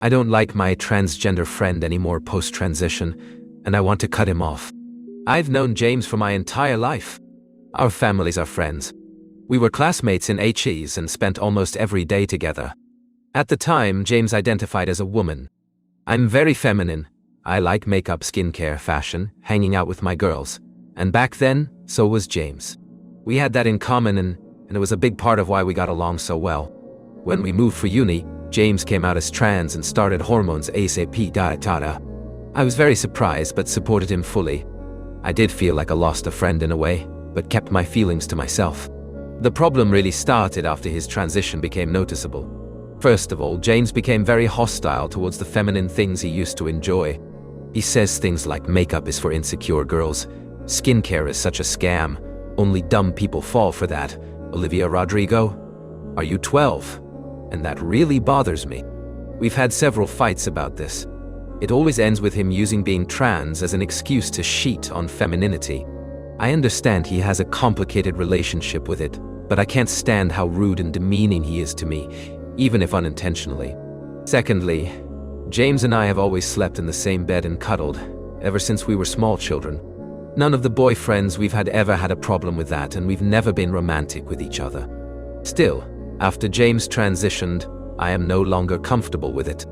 I don't like my transgender friend anymore post-transition, and I want to cut him off. I've known James for my entire life. Our families are friends. We were classmates in HEs and spent almost every day together. At the time, James identified as a woman. I'm very feminine. I like makeup, skincare, fashion, hanging out with my girls. And back then, so was James. We had that in common and it was a big part of why we got along so well. When we moved for uni, James came out as trans and started hormones ASAP. I was very surprised but supported him fully. I did feel like I lost a friend in a way, but kept my feelings to myself. The problem really started after his transition became noticeable. First of all, James became very hostile towards the feminine things he used to enjoy. He says things like makeup is for insecure girls, skincare is such a scam, only dumb people fall for that. Olivia Rodrigo? Are you 12? And that really bothers me. We've had several fights about this. It always ends with him using being trans as an excuse to cheat on femininity. I understand he has a complicated relationship with it, but I can't stand how rude and demeaning he is to me, even if unintentionally. Secondly, James and I have always slept in the same bed and cuddled, ever since we were small children. None of the boyfriends we've had ever had a problem with that, and we've never been romantic with each other. Still, after James transitioned, I am no longer comfortable with it.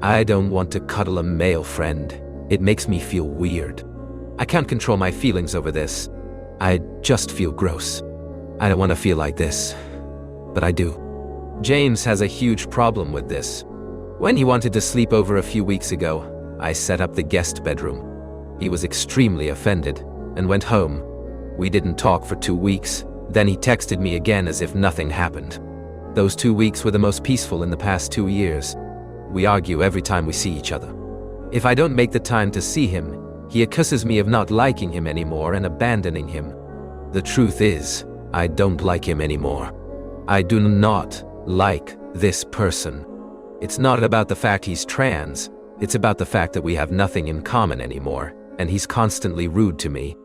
I don't want to cuddle a male friend. It makes me feel weird. I can't control my feelings over this. I just feel gross. I don't want to feel like this, but I do. James has a huge problem with this. When he wanted to sleep over a few weeks ago, I set up the guest bedroom. He was extremely offended and went home. We didn't talk for 2 weeks. Then he texted me again as if nothing happened. Those 2 weeks were the most peaceful in the past 2 years. We argue every time we see each other. If I don't make the time to see him, he accuses me of not liking him anymore and abandoning him. The truth is, I don't like him anymore. I do not like this person. It's not about the fact he's trans, it's about the fact that we have nothing in common anymore, and he's constantly rude to me.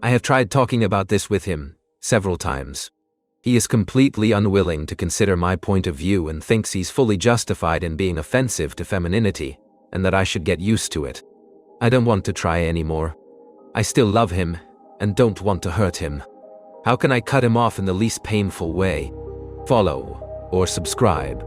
I have tried talking about this with him several times. He is completely unwilling to consider my point of view and thinks he's fully justified in being offensive to femininity, and that I should get used to it. I don't want to try anymore. I still love him, and don't want to hurt him. How can I cut him off in the least painful way? Follow or subscribe.